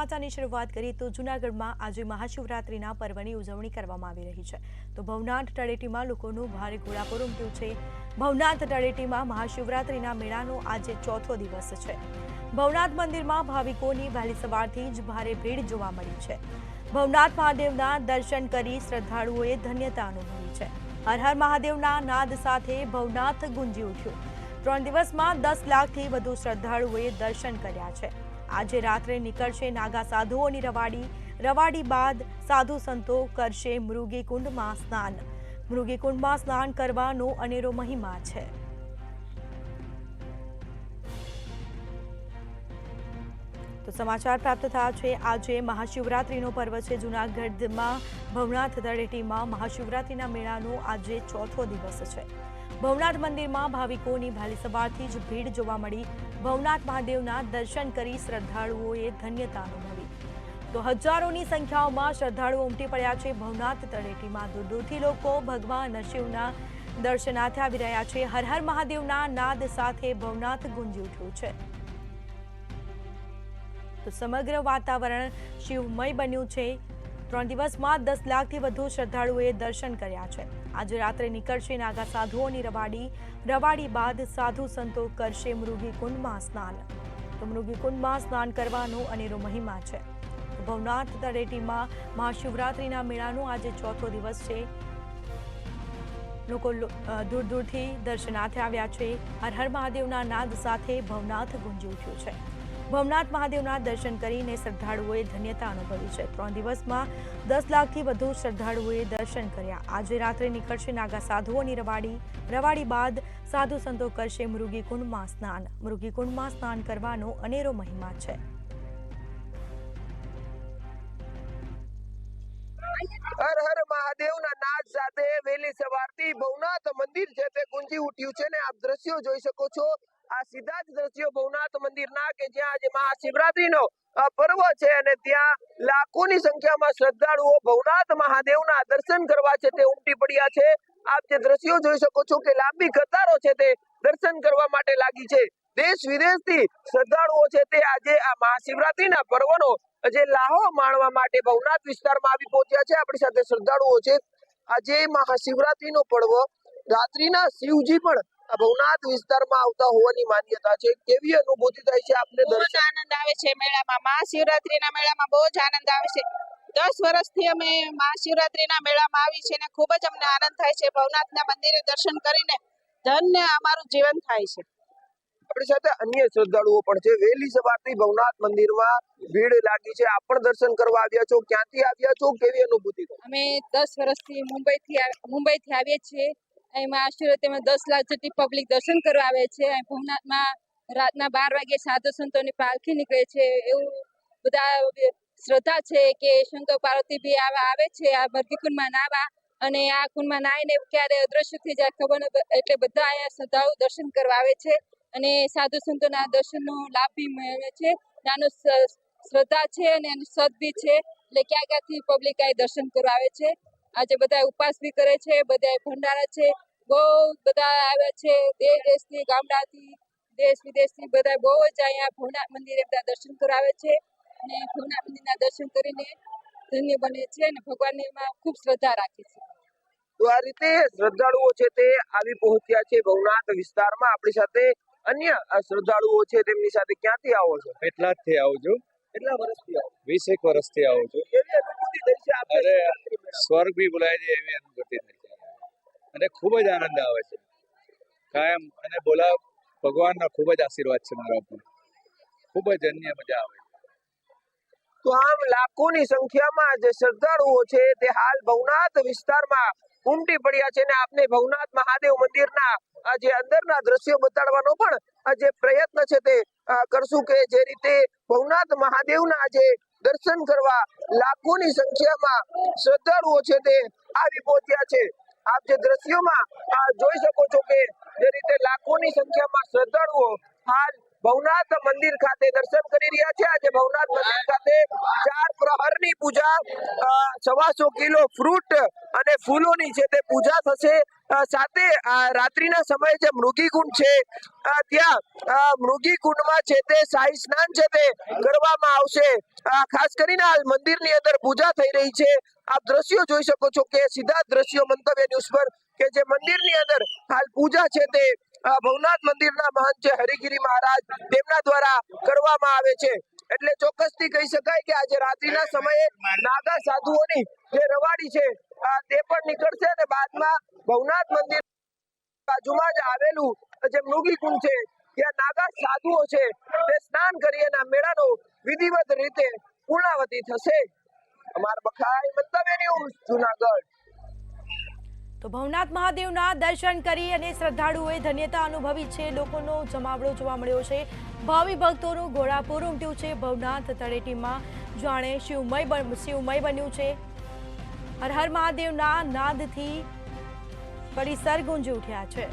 સમાચારની શરૂઆત કરીએ તો જૂનાગઢમાં આજે મહાશિવરાત્રિના પર્વની ઉજવણી કરવામાં આવી રહી છે। તો ભવનાથ તળેટીમાં લોકોનું ભારે ઘોડાપુર ઉમટ્યું છે। ભવનાથ તળેટીમાં મહાશિવરાત્રિના મેળાનો આજે ચોથો દિવસ છે। ભવનાથ મંદિરમાં ભાવિકોની વહેલી સવારથી જ ભારે ભીડ જોવા મળી છે। ભવનાથ મહાદેવના દર્શન કરી શ્રદ્ધાળુઓએ ધન્યતા અનુભવી છે। હર હર મહાદેવના નાદ સાથે ભવનાથ ગુંજી ઉઠ્યું। 3 દિવસમાં 10 લાખથી વધુ શ્રદ્ધાળુઓએ દર્શન કર્યા છે। આજે રાત્રે નીકળશે નાગા સાધુઓની રવાડી બાદ સાધુ સંતો કરશે મૃગીકુંડમાં સ્નાન। મૃગીકુંડમાં સ્નાન કરવાનો અનેરો મહિમા છે। તો સમાચાર પ્રાપ્ત થયા છે। આજે મહાશિવરાત્રિનો પર્વ છે। જૂનાગઢમાં ભવનાથ તળેટીમાં મહાશિવરાત્રિના મેળાનો આજે ચોથો દિવસ છે। ભવનાથ મંદિરમાં ભાવિકોની વહેલી સવારથી જ ભીડ જોવા મળી। ભવનાથ મહાદેવના દર્શન કરી શ્રદ્ધાળુઓએ ધન્યતા અનુભવી। તો હજારોની સંખ્યામાં શ્રદ્ધાળુઓ ઉમટી પડ્યા છે। ભવનાથ તળેટીમાં દૂર દૂરથી લોકો ભગવાન શિવના દર્શનાર્થે આવી રહ્યા છે। હર હર મહાદેવના નાદ સાથે ભવનાથ ગુંજી ઉઠ્યું છે। તો સમગ્ર વાતાવરણ શિવમય બન્યું છે। 3 દિવસમાં 10 લાખથી વધુ શ્રદ્ધાળુઓએ દર્શન કર્યા છે। આજે રાત્રે નીકળશે નાગા સાધુઓની રવાડી બાદ સાધુ સંતો કરશે મૃગીકુંડમાં સ્નાન। તો મૃગીકુંડમાં સ્નાન કરવાનો અનેરો મહિમા છે। ભવનાથ તળેટીમાં મહાશિવરાત્રિના મેળાનો આજે ચોથો દિવસ છે। લોકો દૂર દૂરથી દર્શનાર્થે આવ્યા છે। હર હર મહાદેવના નાદ સાથે ભવનાથ ગુંજી ઉઠ્યું છે। ભવનાથ મહાદેવના દર્શન કરીને શ્રદ્ધાળુઓએ ધન્યતા અનુભવી છે। 3 દિવસમાં 10 લાખથી વધુ શ્રદ્ધાળુઓએ દર્શન કર્યા। આજે રાત્રે નીકળશે નાગા સાધુઓની રવાડી બાદ સાધુ સંતો કરશે મૃગીકુંડમાં સ્નાન। મૃગીકુંડમાં સ્નાન કરવાનો અનેરો મહિમા છે। હર હર મહાદેવના નાદ સાથે વહેલી સવારથી ભવનાથ મંદિર છે તે ગુંજી ઉઠ્યું છે ને આપ દ્રશ્યો જોઈ શકો છો। આ સીધા જ દ્રશ્યો ભવનાથ મંદિરના કે જ્યાં આજે મહાશિવરાત્રીનો પર્વ છે અને ત્યાં લાખોની સંખ્યામાં શ્રદ્ધાળુઓ ભવનાથ મહાદેવના દર્શન કરવા છે તે ઉમટી પડ્યા છે। આપ જે દ્રશ્યો જોઈ શકો છો કે લાંબી કતારો છે તે દર્શન કરવા માટે લાગી છે। દેશ વિદેશથી શ્રદ્ધાળુઓ છે તે આજે આ મહાશિવરાત્રીના પર્વનો જે લાહો માણવા માટે ભવનાથ વિસ્તારમાં આવી પહોંચ્યા છે। આપણી સાથે શ્રદ્ધાળુઓ છે। આજે મહાશિવરાત્રીનો પર્વ રાત્રિના શિવજી પણ ભવનાથ વિસ્તારમાં આવતા હોવાની માન્યતા છે। કેવી અનુભૂતિ થાય છે આપને? બહુ જ આનંદ આવે છે મેળામાં। મહાશિવરાત્રીના મેળામાં બહુ જ આનંદ આવે છે। 10 વર્ષથી અમે મહાશિવરાત્રીના મેળામાં આવી છે અને ખૂબ જ અમને આનંદ થાય છે। ભવનાથના મંદિરે દર્શન કરીને ધન્ય અમારું જીવન થાય છે। આપણી સાથે અન્ય શ્રદ્ધાળુઓ પણ છે। વહેલી સવારથી ભવનાથ મંદિરમાં ભીડ લાગી છે। આપ પણ દર્શન કરવા આવ્યા છો, ક્યાંથી આવ્યા છો, કેવી અનુભૂતિ? અમે 10 વર્ષથી મુંબઈથી આવીએ છીએ। અહીં મહાશિવરાત્રીમાં 10 લાખ જેટલી પબ્લિક દર્શન કરવા આવે છે। અહીં ભવનાથમાં રાતના 12 વાગે સાધુ સંતોની પાલખી નીકળે છે। એવું બધા શ્રદ્ધા છે કે શંકર પાર્વતી બી આવે છે આ મૃગીકુંડમાં નાહવા, અને આ કુંડમાં નાહીને ક્યારે અદ્રશ્ય થઈ જાય ખબર ન, એટલે બધા અહીંયા શ્રદ્ધાળુ દર્શન કરવા આવે છે અને સાધુ સંતોના દર્શનનો લાભ બી મેળવે છે। ત્યાંનો શ્રદ્ધા છે અને એનું સદ બી છે, એટલે ક્યાંથી પબ્લિક અહીં દર્શન કરવા આવે છે। આજે બધા ઉપવાસ બી કરે છે, બધા ભંડારા છે, બહુ બધા આવ્યા છે દેશથી, ગામડાથી, દેશ વિદેશથી બધા બહુ જ અહીંયા ભવનાથ મંદિરે બધા દર્શન કરાવે છે અને ભવનાથ મંદિરના દર્શન કરીને ધન્ય બને છે અને ભગવાનને એમાં ખૂબ શ્રદ્ધા રાખે છે। તો આ રીતે શ્રદ્ધાળુઓ છે તે આવી પહોંચ્યા છે ભવનાથ વિસ્તારમાં। આપણી સાથે અન્ય શ્રદ્ધાળુઓ છે, તેમની સાથે ક્યાંથી આવો છો? એટલાથી આવું છું। કેટલા વર્ષથી આવો? 20 વર્ષથી આવું છું। કેવી અનુભૂતિ થઈ છે આપને? અરે સ્વર્ગ બી બોલાય છે એવી અનુભૂતિ થઈ છે અને ખૂબ જ આનંદ આવે છે કાયમ। અને ભગવાનના ખૂબ જ આશીર્વાદ છે મારા ઉપર, ખૂબ જ અન્ય મજા આવે। તો આમ લાખોની સંખ્યામાં જે શ્રદ્ધાળુઓ છે તે હાલ ભવનાથ વિસ્તારમાં ઉમટી પડ્યા છે અને આપને ભવનાથ મહાદેવ મંદિરના જે અંદરના દ્રશ્યો બતાડવાનો પણ જે પ્રયત્ન છે તે કરશું કે જે રીતે ભવનાથ મહાદેવના જે દર્શન કરવા લાખોની સંખ્યામાં શ્રદ્ધાળુઓ છે તે આવી પહોંચ્યા છે। આપ જે દ્રશ્યોમાં જોઈ શકો છો કે જે રીતે લાખોની સંખ્યામાં શ્રદ્ધાળુઓ હાલ ભવનાથ મંદિર ખાતે દર્શન કરી રહ્યા છે। આજે ભવનાથ મંદિર ખાતે 4 પ્રહરની પૂજા 125 કિલો ફ્રૂટ અને ફૂલોની છે તે પૂજા થશે। સાથે રાત્રિના સમયે જે મૃગી કુંડ છે ત્યાં મૃગી કુંડમાં છે તે શાહી સ્નાન છે તે કરવામાં આવશે। ખાસ કરીને હાલ મંદિરની અંદર પૂજા થઈ રહી છે। આપ દ્રશ્યો જોઈ શકો છો કે સીધા દ્રશ્યો મંતવ્ય ન્યૂઝ પર કે જે મંદિરની અંદર હાલ પૂજા છે તે ભવનાથ મંદિરના મહંત છે હરિગીરી મહારાજ તેમના દ્વારા કરવામાં આવે છે। એટલે ચોક્કસથી કહી શકાય કે આજે રાત્રિના સમયે નાગા સાધુઓની જે રવાડી છે તે પણ નીકળશે અને બાદમાં ભવનાથ મંદિર બાજુમાં જ આવેલું જે મૃગી કુંડ છે ત્યાં નાગા સાધુઓ છે તે સ્નાન કરી અને મેળાનો વિધિવત રીતે પૂર્ણાવતી થશે। અમાર બખાઈ મંતવ્ય ન્યૂઝ જૂનાગઢ। તો ભવનાથ મહાદેવના દર્શન કરી અને શ્રદ્ધાળુઓએ ધન્યતા અનુભવી છે। લોકોનો જમાવડો જોવા મળ્યો છે। ભાવિ ભક્તોનું ઘોડાપુર ઉમટ્યું છે। ભવનાથ તળેટીમાં જાણે શિવમય બન્યું છે। હર હર મહાદેવના નાદથી પરિસર ગુંજી ઉઠ્યા છે।